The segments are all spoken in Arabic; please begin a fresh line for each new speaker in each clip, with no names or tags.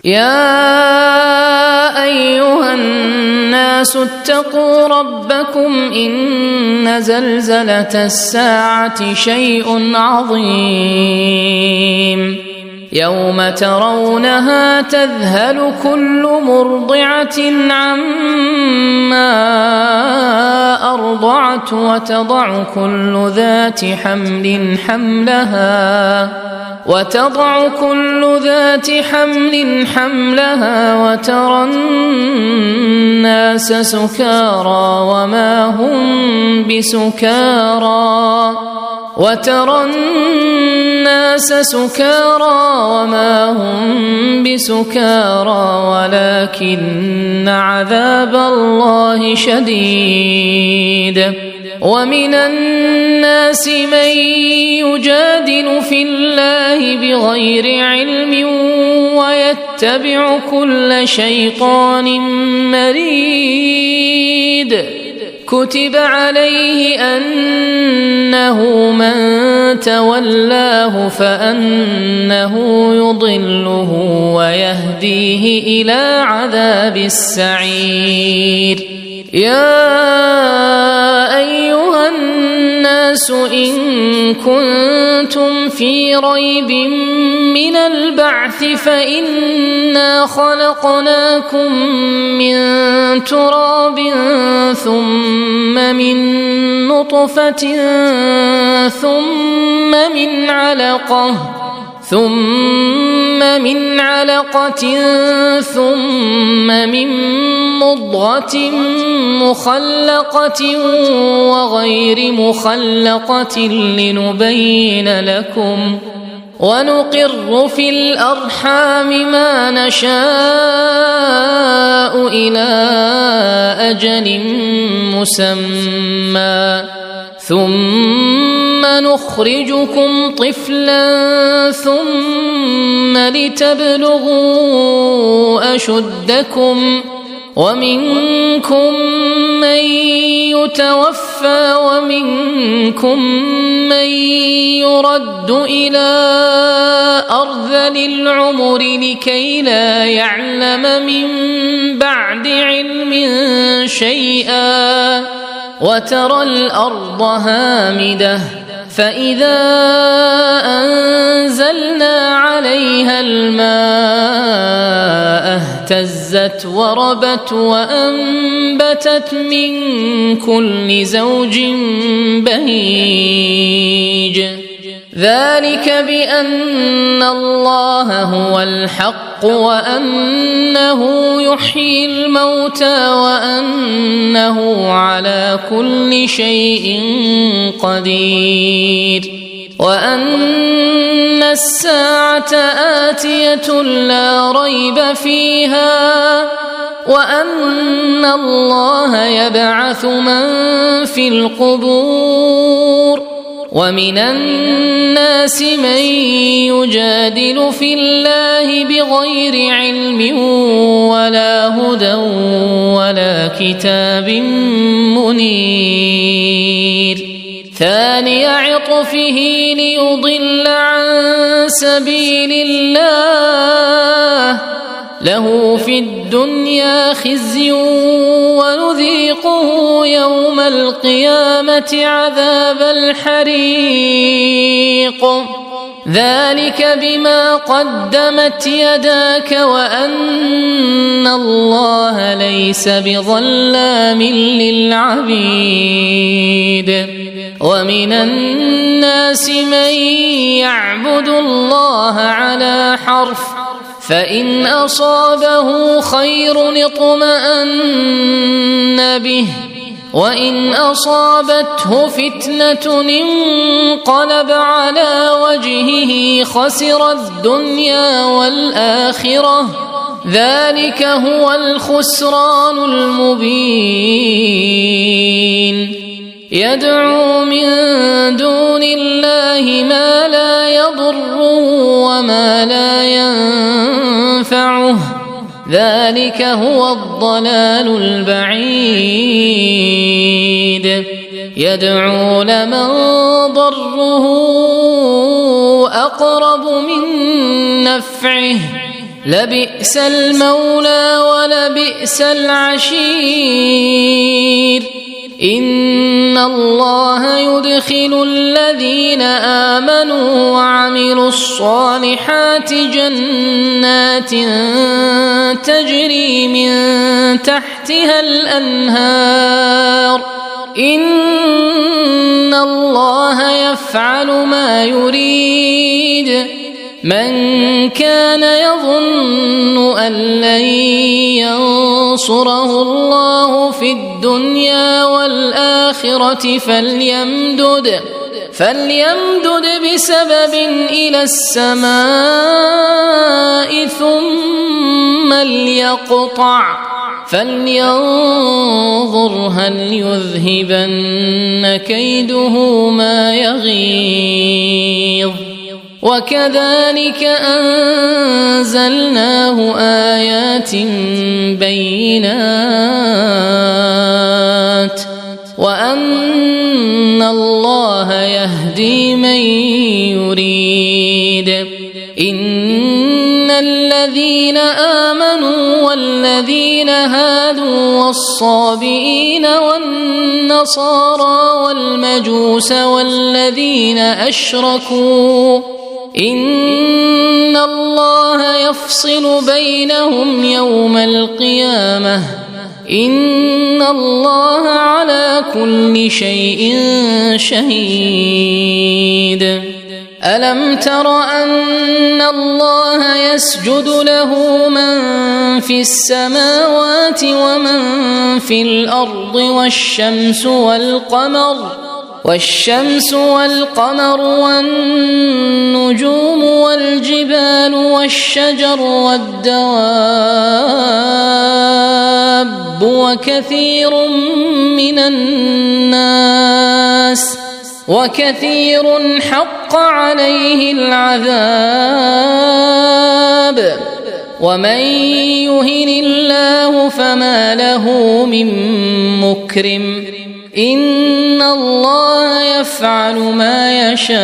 يا أيها الناس اتقوا ربكم إن زلزلة الساعة شيء عظيم يوم ترونها تذهل كل مرضعة عما أرضعت وتضع كل ذات حمل حملها وترى الناس سكارى وما هم بسكارى ولكن عذاب الله شديد ومن الناس من يجادل في الله بغير علم ويتبع كل شيطان مريد كتب عليه أنه من تولاه فأنه يضله ويهديه إلى عذاب السعير يا أيها الناس إن كنتم في ريب من البعث فإنا خلقناكم من تراب ثم من نطفة ثم من علقة ثم من مضغة مخلقة وغير مخلقة لنبين لكم ونقر في الأرحام ما نشاء إلى أجل مسمى ثم نخرجكم طفلا ثم لتبلغوا أشدكم ومنكم من يتوفى ومنكم من يرد إلى أرذل العمر لكي لا يعلم من بعد علم شيئا وترى الأرض هامدة فإذا أنزلنا عليها الماء اهتزت وربت وأنبتت من كل زوج بهيج ذلك بأن الله هو الحق وأنه يحيي الموتى وأنه على كل شيء قدير وأن الساعة آتية لا ريب فيها وأن الله يبعث من في القبور ومن الناس من يجادل في الله بغير علم ولا هدى ولا كتاب منير ثاني عطفه ليضل عن سبيل الله له في الدنيا خزي ونذيقه يوم القيامة عذاب الحريق ذلك بما قدمت يداك وأن الله ليس بظلام للعبيد ومن الناس من يعبد الله على حرف فإن أصابه خير اطمأن به وإن أصابته فتنة انقلب على وجهه خسر الدنيا والآخرة ذلك هو الخسران المبين يدعو من دون الله ما لا يضره وما لا ينفعه ذلك هو الضلال البعيد يدعو لمن ضره أقرب من نفعه لبئس المولى ولبئس العشير إن الله يدخل الذين آمنوا وعملوا الصالحات جنات تجري من تحتها الأنهار إن الله يفعل ما يريد من كان يظن أن لن ينصره الله في الدنيا والآخرة فليمدد بسبب إلى السماء ثم ليقطع فلينظر هل يذهبن كيده ما يغيظ وكذلك أنزلناه آيات بينات وأن الله يهدي من يريد إن الذين آمنوا والذين هادوا والصابئين والنصارى والمجوس والذين أشركوا إن الله يفصل بينهم يوم القيامة إن الله على كل شيء شهيد ألم تر أن الله يسجد له من في السماوات ومن في الأرض والشمس والقمر والنجوم والجبال والشجر والدواب وكثير حق عليه العذاب ومن يهن الله فما له من مكرم إن الله يفعل ما يشاء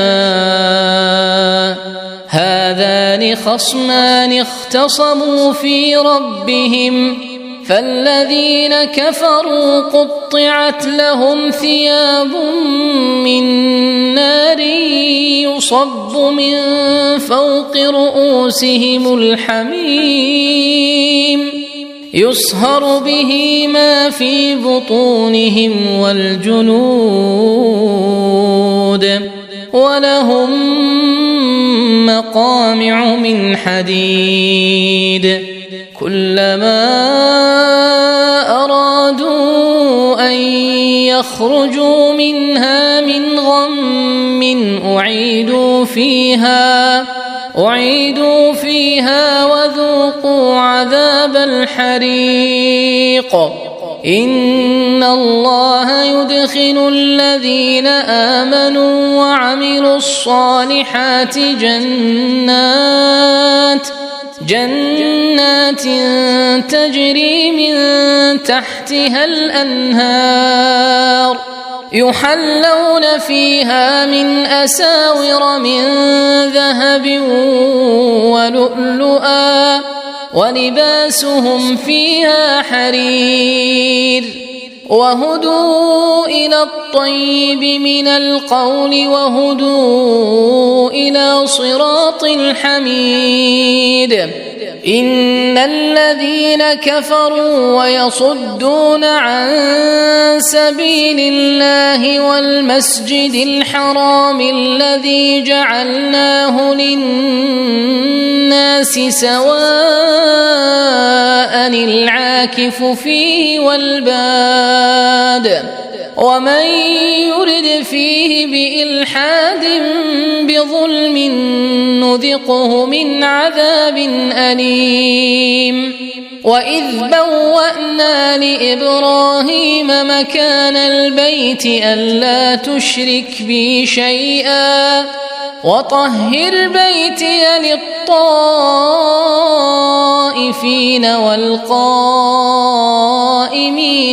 هذان خصمان اختصموا في ربهم فالذين كفروا قطعت لهم ثياب من نار يصب من فوق رؤوسهم الحميم يصهر به ما في بطونهم والجلود ولهم مقامع من حديد كلما أرادوا أن يخرجوا منها من غم أعيدوا فيها وذوقوا عذاب الحريق إن الله يدخل الذين آمنوا وعملوا الصالحات جنات تجري من تحتها الأنهار يحلون فيها من أساور من ذهب ولؤلؤا ولباسهم فيها حرير وهدوا إلى الطيب من القول وهدوا إلى صراط الحميد إن الذين كفروا ويصدون عن سبيل الله والمسجد الحرام الذي جعلناه للناس سواء العاكف فيه والباد ومن يرد فيه بإلحاد بظلم نذقه من عذاب أليم وإذ بوأنا لإبراهيم مكان البيت ألا تشرك بي شيئا وطهر بيتي للطائفين والقائمين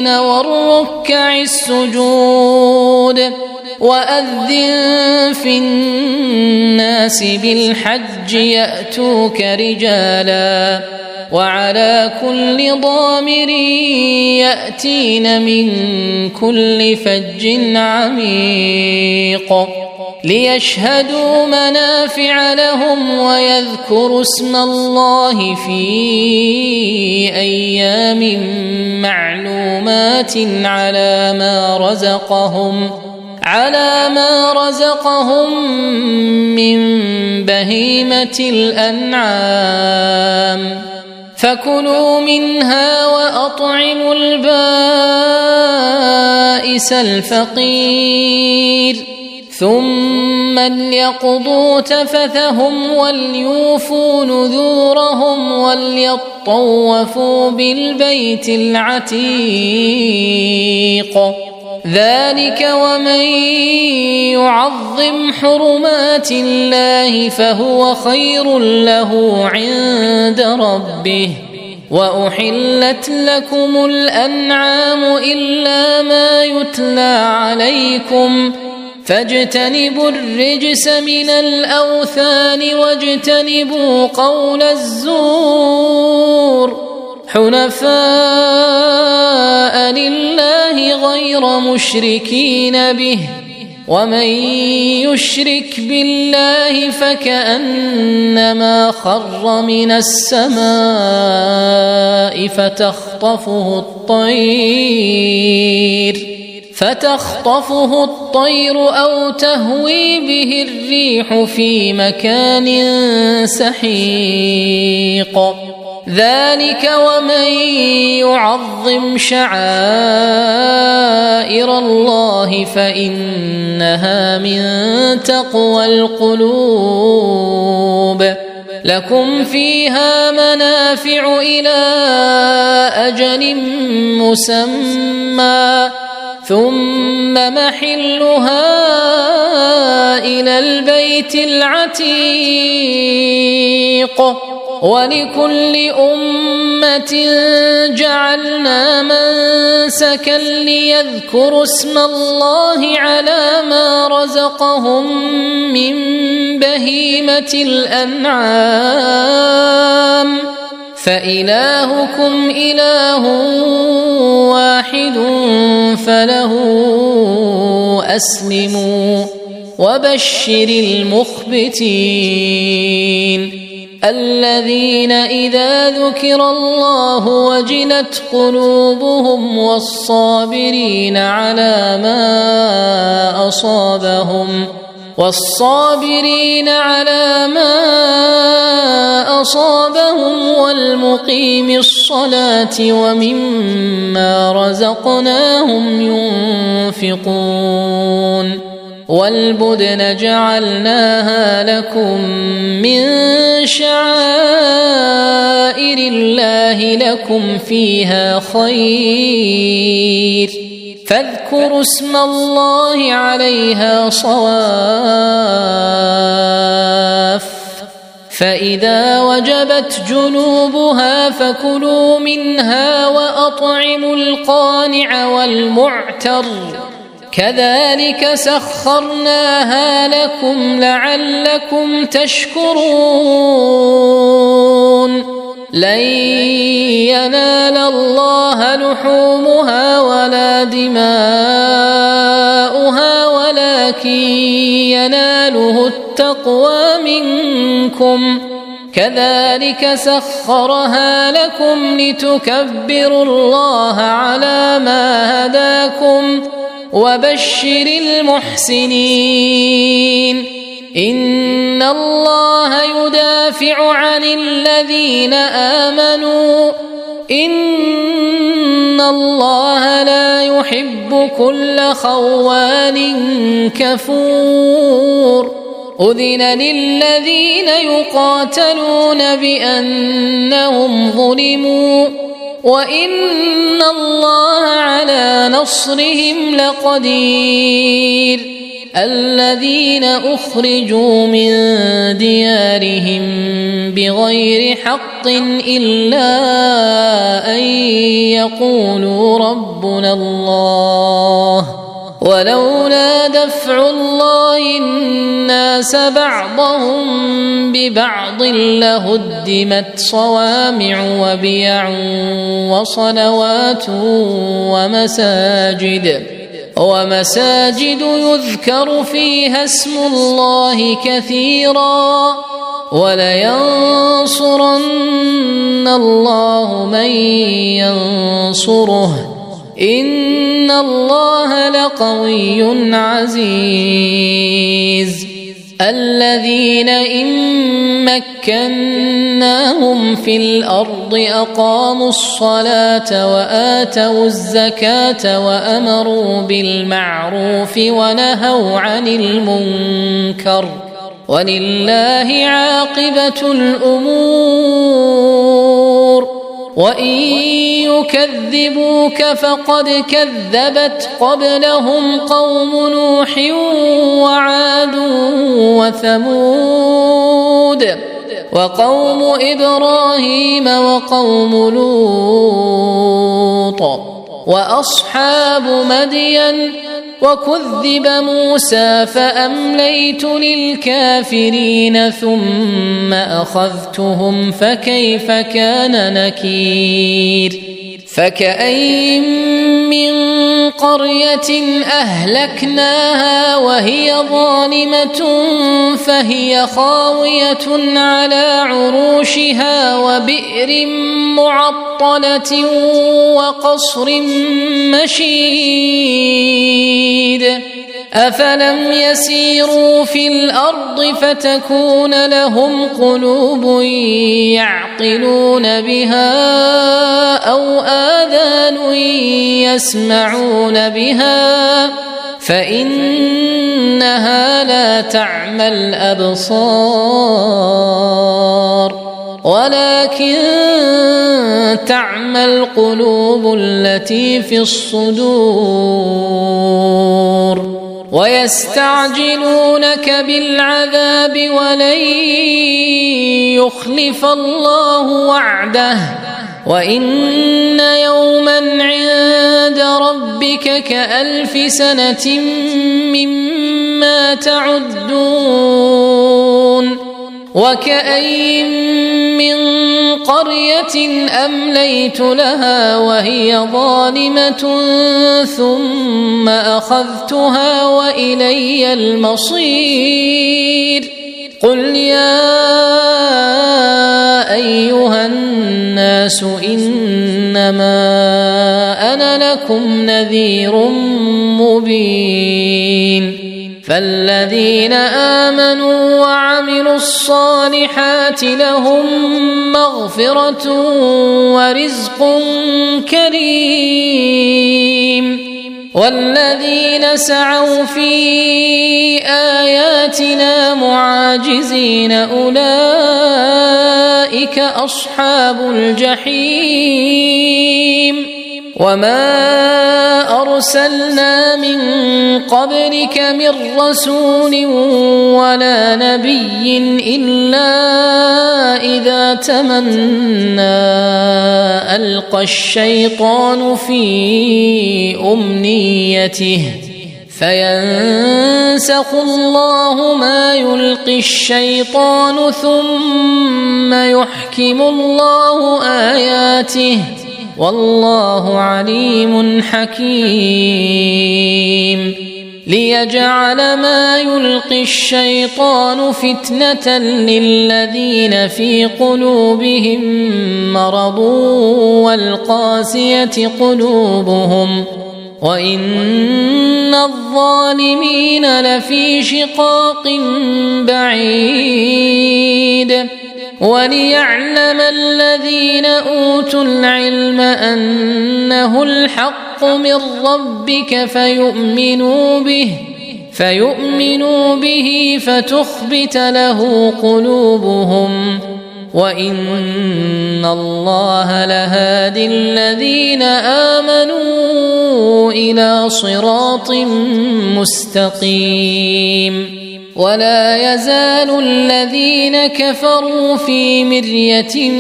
والركع السجود وأذن في الناس بالحج يأتوك رجالا وعلى كل ضامر يأتين من كل فج عميق ليشهدوا منافع لهم ويذكروا اسم الله في أيام معلومات على ما رزقهم من بهيمة الأنعام فكلوا منها وأطعموا البائس الفقير ثم ليقضوا تفثهم وليوفوا نذورهم وليطوفوا بالبيت العتيق ذلك ومن يعظم حرمات الله فهو خير له عند ربه وأحلت لكم الأنعام إلا ما يتلى عليكم فاجتنبوا الرجس من الأوثان واجتنبوا قول الزور حنفاء لله غير مشركين به ومن يشرك بالله فكأنما خر من السماء فتخطفه الطير أو تهوي به الريح في مكان سحيق ذلك ومن يعظم شعائر الله فإنها من تقوى القلوب لكم فيها منافع إلى أجل مسمى ثم محلها إلى البيت العتيق ولكل أمة جعلنا منسكا ليذكروا اسم الله على ما رزقهم من بهيمة الأنعام فإلهكم إله واحد فله أسلموا وبشر المخبتين الذين إذا ذكر الله وجلت قلوبهم والصابرين على ما أصابهم والمقيم الصلاة ومما رزقناهم ينفقون والبدن جعلناها لكم من شعائر الله لكم فيها خير فاذكروا اسم الله عليها صواف فإذا وجبت جنوبها فكلوا منها وأطعموا القانع والمعتر كذلك سخرناها لكم لعلكم تشكرون لن ينال الله لحومها ولا دماؤها ولكن يناله التقوى منكم كذلك سخرها لكم لتكبروا الله على ما هداكم وبشر المحسنين إن الله يدافع عن الذين آمنوا إن الله لا يحب كل خوان كفور أذن للذين يقاتلون بأنهم ظلموا وإن الله على نصرهم لقدير الذين أخرجوا من ديارهم بغير حق إلا أن يقولوا ربنا الله ولولا دفع الله الناس بعضهم ببعض لهدمت صوامع وبيع وصلوات ومساجد يذكر فيها اسم الله كثيرا ولينصرن الله من ينصره إن الله لقوي عزيز الذين إن مكناهم في الأرض أقاموا الصلاة وآتوا الزكاة وأمروا بالمعروف ونهوا عن المنكر ولله عاقبة الأمور وإن يكذبوك فقد كذبت قبلهم قوم نوح وعاد وثمود وقوم إبراهيم وقوم لوط وأصحاب مدين وكذب موسى فأمليت للكافرين ثم أخذتهم فكيف كان نكير فكأين من قرية أهلكناها وهي ظالمة فهي خاوية على عروشها وبئر معطلة وقصر مشيد أفلم يسيروا في الأرض فتكون لهم قلوب يعقلون بها أو آذان يسمعون بها فإنها لا تعمى الأبصار ولكن تعمى القلوب التي في الصدور ويستعجلونك بالعذاب ولن يخلف الله وعده وإن يوما عند ربك كألف سنة مما تعدون وكأين من قرية أمليت لها وهي ظالمة ثم أخذتها وإلي المصير قل يا أيها الناس إنما أنا لكم نذير مبين فالذين آمنوا وعملوا الصالحات لهم مغفرة ورزق كريم والذين سعوا في آياتنا معاجزين أولئك أصحاب الجحيم وما أرسلنا من قبلك من رسول ولا نبي إلا إذا تمنى ألقى الشيطان في أمنيته فينسخ الله ما يلقي الشيطان ثم يحكم الله آياته والله عليم حكيم ليجعل ما يلقي الشيطان فتنة للذين في قلوبهم مرض والقاسية قلوبهم وإن الظالمين لفي شقاق بعيد وليعلم الذين أوتوا العلم أنه الحق من ربك فيؤمنوا به فتخبت له قلوبهم وإن الله لهادي الذين آمنوا إلى صراط مستقيم ولا يزال الذين كفروا في مرية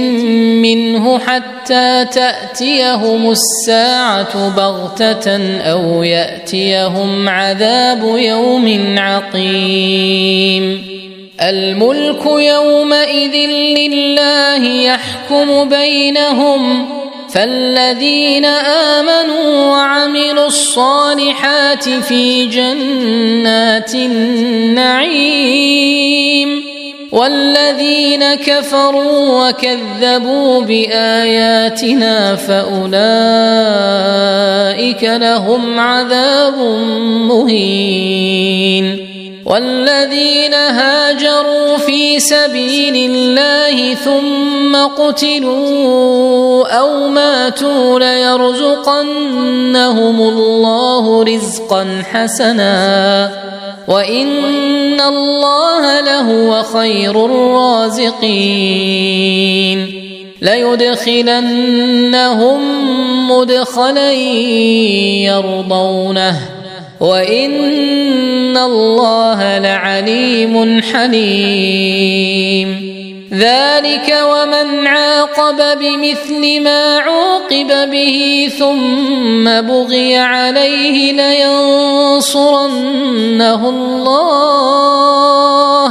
منه حتى تأتيهم الساعة بغتة أو يأتيهم عذاب يوم عقيم الملك يومئذ لله يحكم بينهم فالذين آمنوا وعملوا الصالحات في جنات النعيم والذين كفروا وكذبوا بآياتنا فأولئك لهم عذاب مهين والذين هاجروا في سبيل الله ثم قتلوا أو ماتوا ليرزقنهم الله رزقا حسنا وإن الله لهو خير الرازقين ليدخلنهم مدخلا يرضونه وإن الله لعليم حليم ذلك ومن عاقب بمثل ما عوقب به ثم بغي عليه لينصرنه الله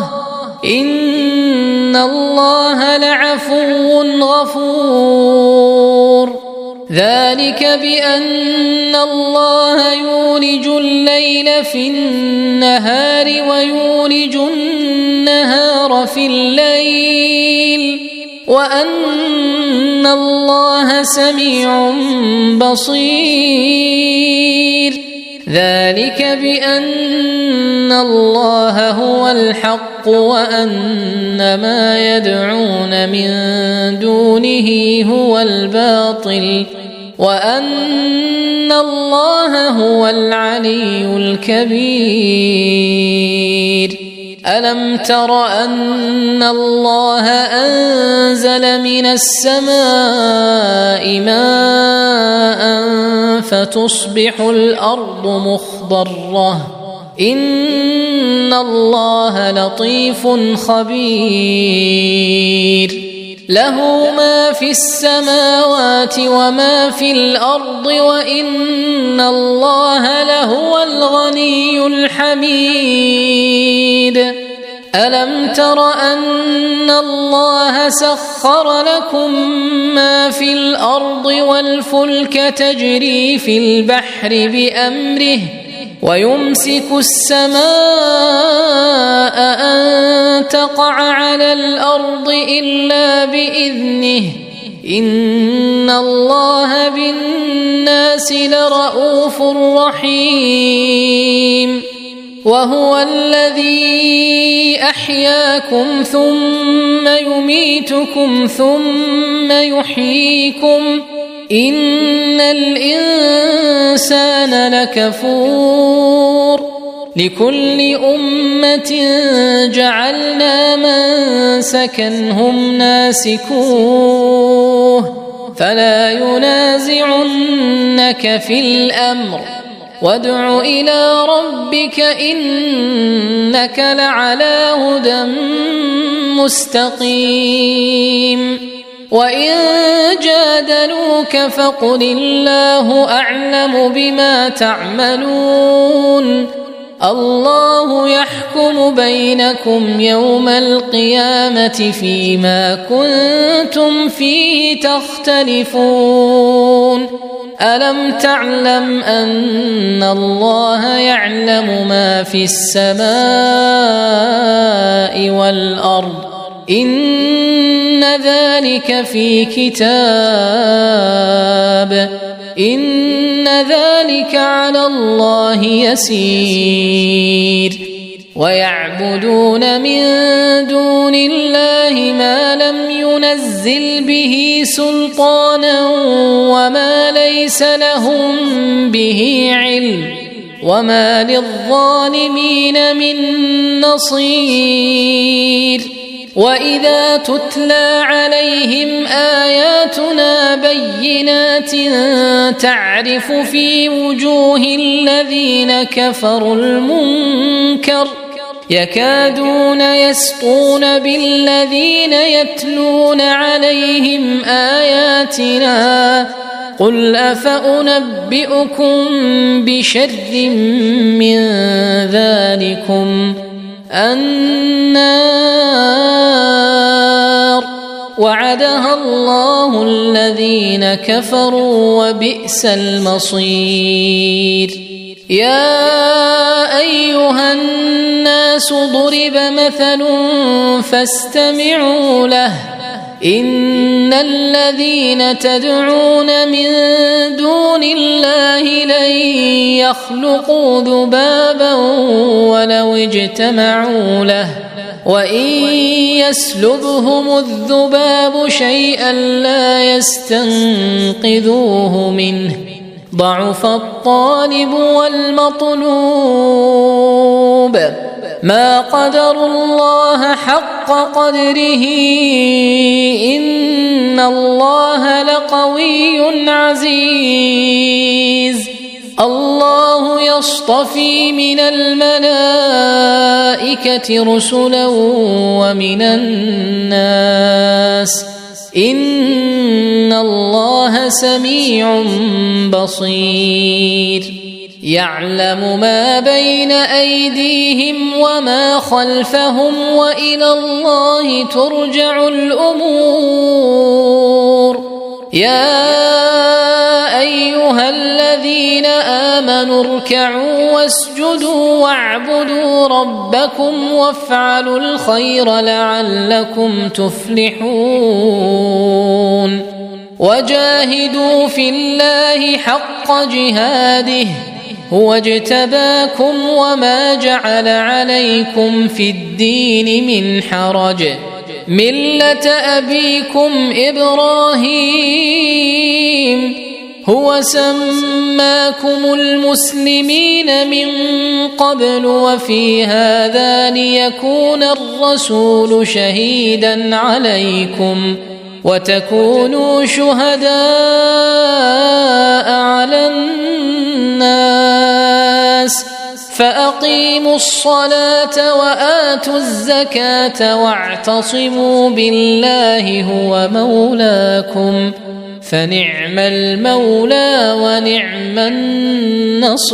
إن الله لعفو غفور ذلك بأن الله يولج الليل في النهار ويولج النهار في الليل وأن الله سميع بصير ذلك بأن الله هو الحق وأن ما يدعون من دونه هو الباطل وأن الله هو العلي الكبير ألم تر أن الله أنزل من السماء ماء فتصبح الأرض مخضرة إن الله لطيف خبير له ما في السماوات وما في الأرض وإن الله لهو الغني الحميد ألم تر أن الله سخر لكم ما في الأرض والفلك تجري في البحر بأمره ويمسك السماء أن تقع على الأرض إلا بإذنه إن الله بالناس لرءوف رحيم وهو الذي أحياكم ثم يميتكم ثم يحييكم إن الإنسان لكفور لكل أمة جعلنا منسكا هم ناسكوه فلا ينازعنك في الأمر وادع إلى ربك إنك لعلى هدى مستقيم وإن جادلوك فقل الله أعلم بما تعملون الله يحكم بينكم يوم القيامة فيما كنتم فيه تختلفون ألم تعلم أن الله يعلم ما في السماء والأرض إن ذلك في كتاب إن ذلك على الله يسير ويعبدون من دون الله ما لم ينزل به سلطانا وما ليس لهم به علم وما للظالمين من نصير وإذا تتلى عليهم آياتنا بينات تعرف في وجوه الذين كفروا المنكر يكادون يسطون بالذين يتلون عليهم آياتنا قل أفأنبئكم بشر من ذلكم النار وعدها الله الذين كفروا وبئس المصير. يا أيها الناس ضرب مثل فاستمعوا له إن الذين تدعون من دون الله لن يخلقوا ذبابا ولو اجتمعوا له وإن يسلبهم الذباب شيئا لا يستنقذوه منه ضعف الطالب والمطلوب ما قدروا الله حق قدره إن الله لقوي عزيز. الله يصطفي من الملائكة رسلا ومن الناس إن الله سميع بصير. يعلم ما بين أيديهم وما خلفهم وإلى الله ترجع الأمور. يا أيها الذين آمنوا اركعوا واسجدوا واعبدوا ربكم وافعلوا الخير لعلكم تفلحون. وجاهدوا في الله حق جهاده هو اجتباكم وما جعل عليكم في الدين من حرج ملة أبيكم إبراهيم هو سماكم المسلمين من قبل وفي هذا ليكون الرسول شهيدا عليكم وتكونوا شهداء على الناس فأقيموا الصلاة وآتوا الزكاة واعتصموا بالله هو مولاكم فنعم المولى ونعم النصير.